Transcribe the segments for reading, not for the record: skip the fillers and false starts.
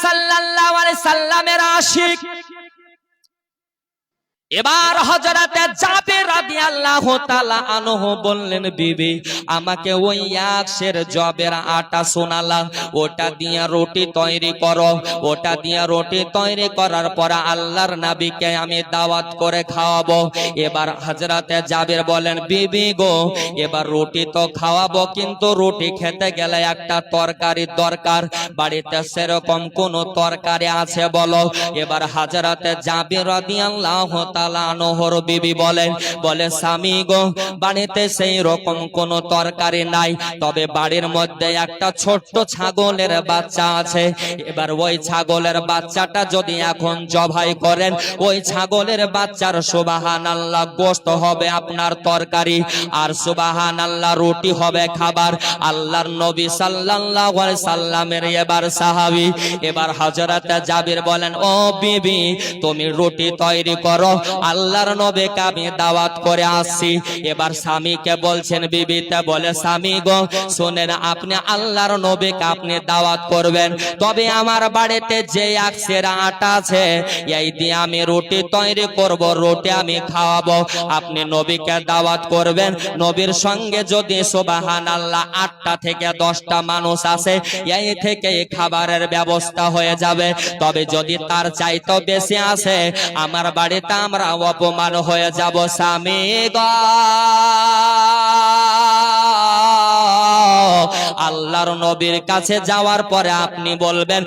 সাল্লাল্লাহু আলাইহি সাল্লামের আশিক। এবার হযরতে জাবির রাদিয়াল্লাহু তাআলা আনহু বললেন, বিবি আমাকে ওই একশের জবের আটা শোনালা, ওটা দিয়ে রুটি তৈরি করো। ওটা দিয়ে রুটি তৈরি করার পর আল্লাহর নবীকে আমি দাওয়াত করে খাওয়াবো। এবার হযরতে জাবির বলেন, বিবি গো এবার রুটি তো খাওয়াবো, কিন্তু রুটি খেতে গেলে একটা তরকারি দরকার, বাড়িতে সেরকম কোন তরকারি আছে বলো। এবার হযরতে জাবির রাদিয়াল্লাহু তাআলা আনহুর বিবি বলে স্বামী গো বাড়িতে সেই রকম কোন তরকারি নাই, তবে বাড়ির মধ্যে একটা ছোট্ট ছাগলের বাচ্চা আছে। এবার ওই ছাগলের বাচ্চাটা যদি এখন জবাই করেন, ওই ছাগলের বাচ্চার সুবহানাল্লাহ গোশত হবে আপনার তরকারি, আর সুবহানাল্লাহ রুটি হবে খাবার। আল্লাহর নবী সাল্লাল্লাহু আলাইহি সাল্লামের এবার সাহাবী এবার হযরত জাবির বলেন, ও বিবি তুমি রুটি তৈরি করো, আল্লাহর নবীকে আমি দাওয়াত করে আসছি। এবার স্বামীকে বলছেন, বিবিতে বলে স্বামী গো শুনেন, আপনি আল্লাহর নবীকে আপনি দাওয়াত করবেন, তবে আমার বাড়িতে যে একশের আটা আছে এই দিয়ে আমি রুটি তৈরি করব, রুটি আমি খাওয়াবো। আপনি নবীকে দাওয়াত করবেন, নবীর সঙ্গে যদি সুবহানাল্লাহ 8টা থেকে 10টা মানুষ আসে, এই থেকে খাবারের ব্যবস্থা হয়ে যাবে। তবে যদি তার চাইতে বেশি আসে, আমার বাড়িতে আমরা অপমান হয়ে যাব। স্বামী গো আল্লাহর নবীর কাছে যাওয়ার পরে আপনি বলবেন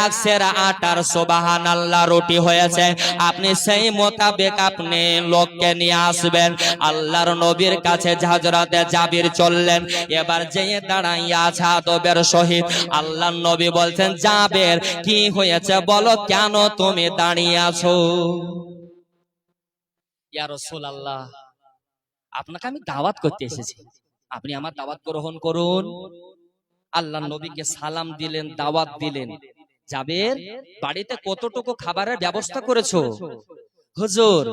একশের আটার সুবহানাল্লাহ রুটি হয়েছে, আপনি সেই মোতাবেক আপনি লোককে নিয়ে আসবেন। আল্লাহর নবীর কাছে হযরতে জাবির চললেন। এবার যেয়ে দাঁড়াইয়া আছে আদবের সহিত আল্লাহর নবী বলছেন, জাবির কি হয়েছে বলো, কেন তুমি দাঁড়িয়ে আছো? ইয়া রাসূলুল্লাহ আপনাকে আমি দাওয়াত করতে এসেছি, আপনি আমার দাওয়াত গ্রহণ করুন। আল্লাহর নবীকে সালাম দিলেন, দাওয়াত দিলেন। জাবির বাড়িতে কতটুকু খাবারের ব্যবস্থা করেছো? হুজুর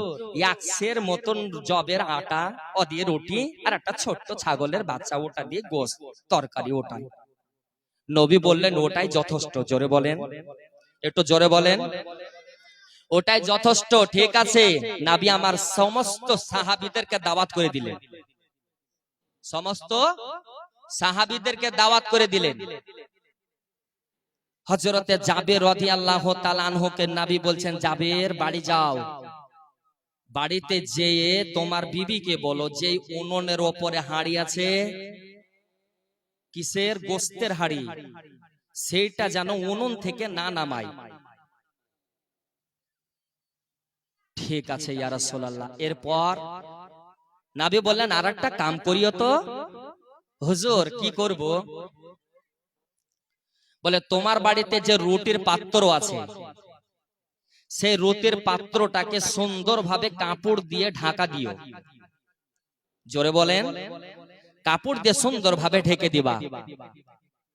একশের মতন জবের আটা, ও দিয়ে রুটি আর একটা ছোট্ট ছাগলের বাচ্চা, ওটা দিয়ে গোশত তরকারি ওটাই। নবী বললেন ওটাই যথেষ্ট। জোরে বলেন, একটু জোরে বলেন। ওটাই যথেষ্ট, ঠিক আছে। নবী আমার সমস্ত সাহাবীদেরকে দাওয়াত করে দিলেন, সমস্ত সাহাবীদেরকে দাওয়াত করে দিলেন। হযরতে জাবির রাদিয়াল্লাহু তাআলা আনহুকে নবী বলছেন, জাবির বাড়ি যাও, বাড়িতে যেয়ে তোমার বিবিকে বলো যে উনুনের উপরে হাঁড়ি আছে, কিসের? গোশতের হাঁড়ি, সেইটা যেন উনুন থেকে না নামায়। ঠিক আছে ইয়া রাসূলুল্লাহ। এরপর নবী বললেন আরেকটা কাম করিও তো। হুজুর কি করব? বলে তোমার বাড়িতে যে রুটির পাত্র আছে, সেই রুটির পাত্রটাকে সুন্দরভাবে কাপড় দিয়ে ঢাকা দিও। জোরে বলেন, কাপড় দিয়ে সুন্দরভাবে ঢেকে দিবা।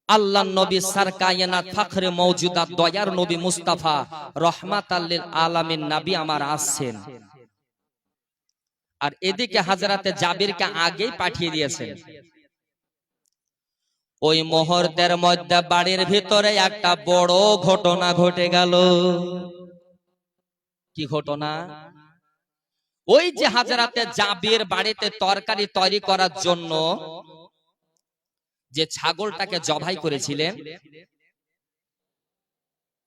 আল্লাহর নবী সরকায়নাত ফখরে মওজুদাত দয়ার নবী মুস্তাফা রহমাতাল লিল আলামিন নবী আমার আসছেন। আর এদিকে হযরতে জাবিরকে আগেই পাঠিয়ে দিয়েছেন। ওই মুহূর্তের মধ্যে বাড়ির ভিতরে একটা বড় ঘটনা ঘটে গেল। কি ঘটনা? ওই যে হযরতে জাবির বাড়িতে তরকারি তৈরি করার জন্য যে ছাগলটাকে জবাই করেছিলেন,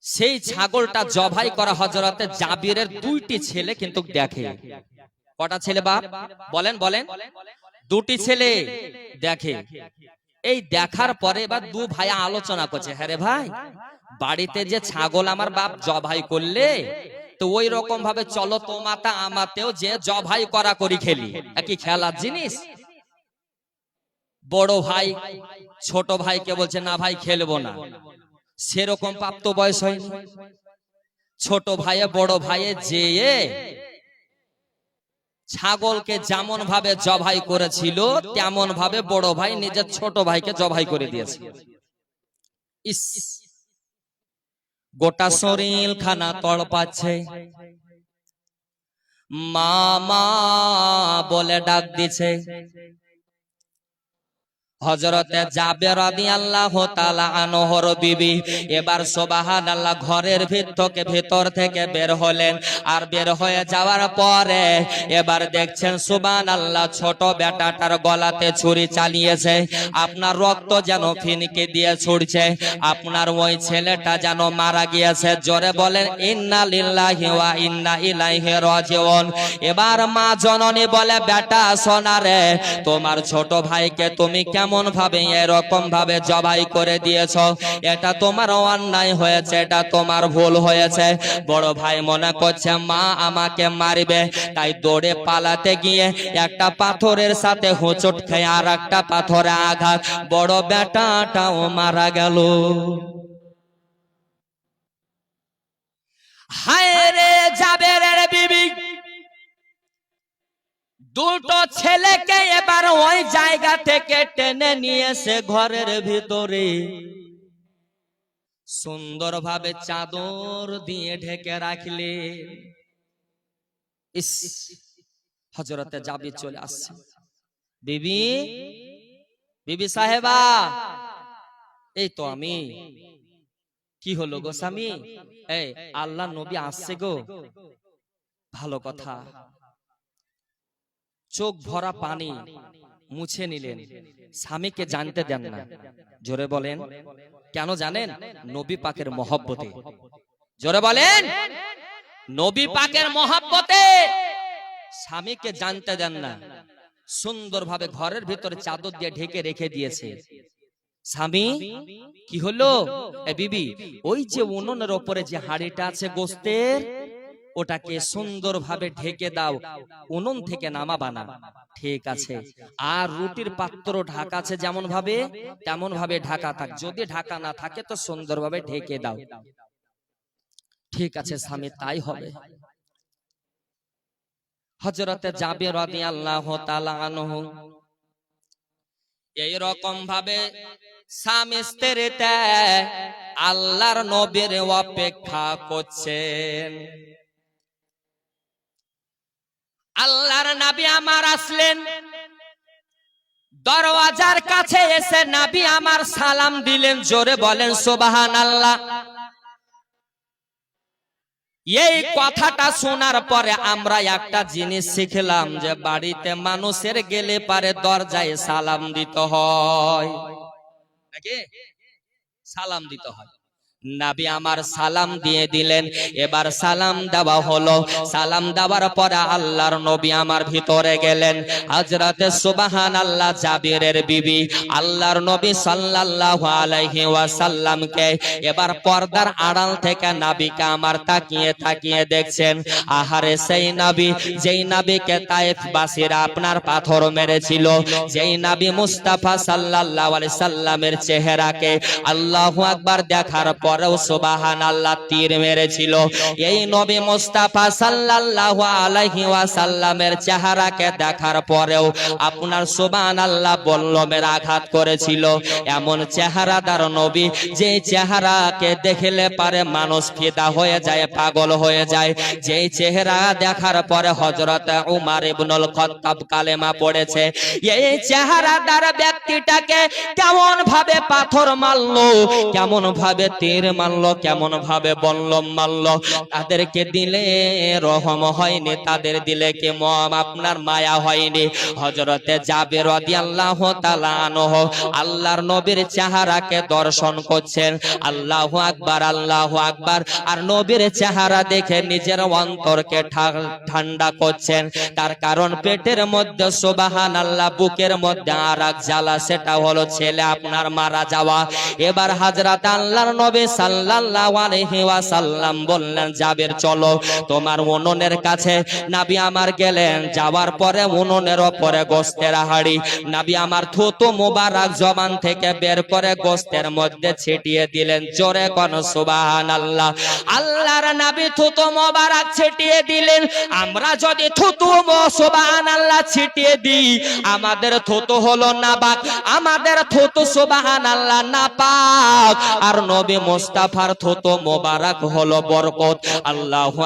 সেই ছাগলটা জবাই করা হযরতে জাবিরের 2টি ছেলে কিন্তু দেখে। কটা ছেলে বাপ? বলেন বলেন। 2টি ছেলে দেখে। এই দেখার পরে এবার 2 ভাই আলোচনা করছে, হ্যাঁ রে ভাই বাড়িতে যে ছাগল আমার বাপ জবাই করলে, তো ওই রকম ভাবে চলো তোমাটা আমাতেও যে জবাই করা করি খেলি, একই খেলার জিনিস। বড় ভাই ছোট ভাইকে বলছে না ভাই খেলবো না, সেরকম প্রাপ্ত বয়স হয়নি। ছোট ভাইয়ে বড় ভাইয়ে যেয়ে ছাগলকে যেমন ভাবে জবাই করেছিল তেমন ভাবে বড় ভাই নিজের ছোট ভাইকে জবাই করে দিয়েছে। ইস, গোটা শরীর খানা তড়পাচ্ছে। মা মা বলে ডাক দিছে। হযরতে জাবের রাদিয়াল্লাহু তাআলা আনহুর বিবি এবার সুবহানাল্লাহ ঘরের ভেতর থেকে বের হলেন। আর বের হয়ে যাওয়ার পরে এবার দেখছেন সুবহানাল্লাহ ছোট বেটাটার গলাতে ছুরি চালিয়েছে। আপনার রক্ত যেন ফিনকে দিয়ে ছুটছে, আপনার ওই ছেলেটা যেন মারা গিয়েছে। জোরে বলেন ইন্না লিল্লাহি ওয়া ইন্না ইলাইহি রাজিউন। এবার মা জননী বলে, বেটা সোনা রে, তোমার ছোট ভাইকে তুমি কেমন ভাবে এরকম ভাবে জবাই করে দিয়েছ? এটা তোমার অন্যায় হয়েছে, এটা তোমার ভুল হয়েছে। বড় ভাই মনে করছে মা আমাকে মারবে, তাই দৌড়ে পালাতে গিয়ে একটা পাথরের সাথে হোঁচট খেয়ে আর একটা পাথরে আঘাত, বড় বেটাটাও মারা গেল। হায় রে জাবেরের বিবি, দুটো ছেলেকে এবার ওই জায়গা থেকে টেনে নিয়েছে ঘরের ভিতরে, সুন্দরভাবে চাদর দিয়ে ঢেকে রাখলে। ইস, হযরতে জাবির চলে আসছে। বিবি, বিবি সাহেবা, এই তো আমি। কি হলো গো স্বামী? এই আল্লাহ নবী আসছে গো। ভালো কথা। চোখ ভরা পানি মুছে নিলেন, স্বামীকে জানতে দেন না। জোরে বলেন কেন জানেন? নবী পাকের মহব্বতে। জোরে বলেন নবী পাকের মহব্বতে স্বামীকে জানতে দেন না। সুন্দরভাবে ঘরের ভিতরে চাদর দিয়ে ঢেকে রেখে দিয়েছে। স্বামী, কি হলো? এ বিবি, ওই যে উনুনের উপরে যে হাঁড়িটা আছে গোস্তের, ওটাকে সুন্দরভাবে ঢেকে দাও, উনুন থেকে নামাবা না। ঠিক আছে। আর রুটির পাত্র ঢাকা আছে যেমন ভাবে, তেমন ভাবে ঢাকা থাক। যদি ঢাকা না থাকে তো সুন্দরভাবে ঢেকে দাও। ঠিক আছে স্বামী, তাই হবে। হযরতে জাবের রাদিয়াল্লাহু তাআলা আনহু এই রকম ভাবে স্বামী স্ত্রীতে আল্লাহর নবীর অপেক্ষা করছেন। আল্লাহর নবী আমার আসলেন, দরওয়াজার কাছে এসে নবী আমার সালাম দিলেন। জোরে বলেন সুবহানাল্লাহ। এই কথাটা শোনার পরে আমরা একটা জিনিস শিখলাম, যে বাড়িতে মানুষের গেলে পারে দরজায় সালাম দিতে হয়, নাকি? সালাম দিতে হয়। নবী আমার সালাম দিয়ে দিলেন। এবার সালাম দেওয়া হলো। সালাম দেওয়ার পরে আল্লাহর নবী আমার ভিতরে গেলেন। হযরতে সুবহানাল্লাহ জাবিরের বিবি আল্লাহর নবী সাল্লাল্লাহু আলাইহি ওয়াসাল্লামকে এবার পর্দার আড়াল থেকে নবীকে আমার তাকিয়ে তাকিয়ে দেখছেন। আহারে সেই নবী, যেই নবীকে তায়েফবাসীরা আপনার পাথর মেরেছিল, যেই নবী মুস্তাফা সাল্লাল্লাহু আলাইহি সাল্লামের চেহারাকে আল্লাহু আকবার দেখার পর সুবহানাল্লাহ তীর মেরেছিল। এই নবী মুস্তাফা সাল্লাল্লাহু আলাইহি ওয়াসাল্লামের চেহারাকে দেখার পরেও আপনার সুবহানাল্লাহ বল্লমের আঘাত করেছিল। এমন চেহারাদার নবী, যে চেহারাকে দেখলে পারে মানুষ ফিদা হয়ে যায়, পাগল হয়ে যায়। যে চেহারা দেখার পরে হযরত উমর ইবনুল খাত্তাব কালেমা পড়েছে। এই চেহারাদার ব্যক্তিটাকে কেমন ভাবে পাথর মারলো, কেমন ভাবে তীর মারলো, কেমন ভাবে বল্লম মারলো, তাদেরকে দিলে রহম হয়নি, তাদের দিলে কি আপনার মায়া হয়নি। হযরতে জাবের রাদিয়াল্লাহু তাআলা আনহু আল্লাহর নবীর চেহারাকে দর্শন করছেন। আল্লাহু আকবার, আল্লাহু আকবার। আর নবীর চেহারা দেখে নিজের অন্তরকে ঠান্ডা করছেন। তার কারণ পেটের মধ্যে সুবহানাল্লাহ, বুকের মধ্যে আরেক জ্বালা, সেটা হলো ছেলে আপনার মারা যাওয়া। এবার হযরত আল্লাহর নবী সাল্লাল্লাহু আলাইহি ওয়াসাল্লাম বললেন, জাবের চলো তোমার উনুনের কাছে। নবী আমার গেলেন। যাওয়ার পরে উনুনের উপরে গোশতের হাঁড়ি, নবী আমার থুতু মোবারক জবান থেকে বের করে গোশতের মধ্যে ছিটিয়ে দিলেন। জোরে কোন সুবহানাল্লাহ। আল্লাহর নবী থুতু মোবারক ছিটিয়ে দিলেন। আমরা যদি থুতু সুবহানাল্লাহ ছিটিয়ে দিই, আমাদের থুতু হলো নাপাক, আমাদের থুতু সুবহানাল্লাহ নাপাক। আর নবী মুস্তাফার থুতু মোবারক হলো বরকত। আল্লাহু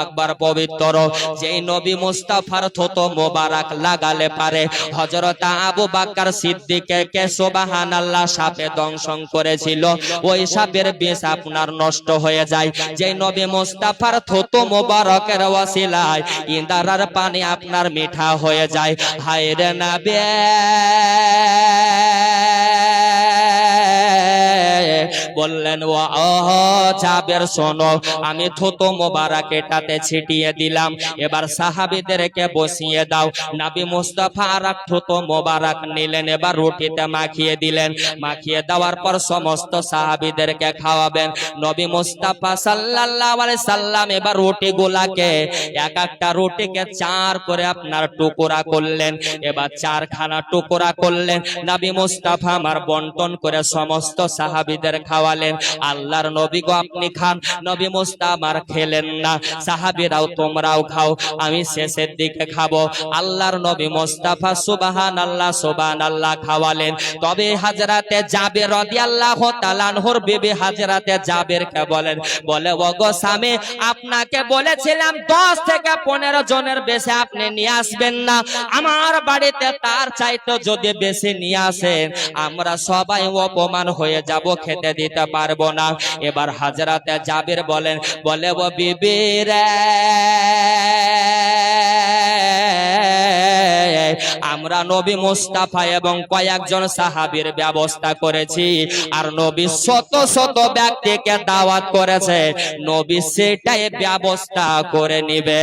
আকবার পবিত্র। যেই নবী মুস্তাফার থুতু মোবারক লাগালে পারে হযরত আবু বকর সিদ্দিককে সুবহানাল্লাহ সাপে দংশন করেছিল, ওই সাপের বিষ আপনার নষ্ট হয়ে যায়। যেই নবী মুস্তাফার থুতু মোবারকের ওসিলায় ইন্দারার পানি আপনার মিঠা হয়ে যায়। হায় রে নবী বললেন, ও জাবের শোনো, আমি থুতু মোবারক এটাতে ছিটিয়ে দিলাম, এবার সাহাবীদেরকে বসিয়ে দাও। নবী মুস্তাফা আর থুতু মোবারক নিলেন, এবার রুটিতে মাখিয়ে দিলেন। মাখিয়ে দেওয়ার পর সমস্ত সাহাবীদেরকে খাওয়াবেন। নবী মুস্তাফা সাল্লাল্লাহু আলাইহি সাল্লাম এবার রুটিগুলাকে এক একটা রুটিকে 4 করে আপনার টুকরা করলেন। এবার 4খানা টুকরা করলেন। নবী মুস্তাফা আমার বন্টন করে সমস্ত সাহাবীদের খাওয়ালেন। আল্লাহর নবী গো আপনি খান। নবী মুস্তাফা আমার খেলেন না। সাহাবীরাও তোমরাও খাও, আমি শেষের দিকে খাবো। আল্লাহর নবী মুস্তাফা সুবহানাল্লাহ সুবহানাল্লাহ খাওয়ালেন। তবে হযরতে জাবের রাদিয়াল্লাহু তাআলা আনহুর বিবি হযরতে জাবেরকে বলেন, বলে ওগো স্বামী, আপনাকে বলেছিলাম 10 থেকে 15 জনের বেশি আপনি নিয়ে আসবেন না। আমার বাড়িতে তার চাইতে যদি বেশি নিয়ে আসেন আমরা সবাই অপমান হয়ে যাব, খেতে দিতে পারবো না। এবার হযরতে জাবের বলেন, বলে ও বিবি রে, আমরা নবী মুস্তাফা এবং কয়েকজন সাহাবীর ব্যবস্থা করেছি, আর নবী শত শত ব্যক্তিকে দাওয়াত করেছে, নবী সেটাই ব্যবস্থা করে নিবে।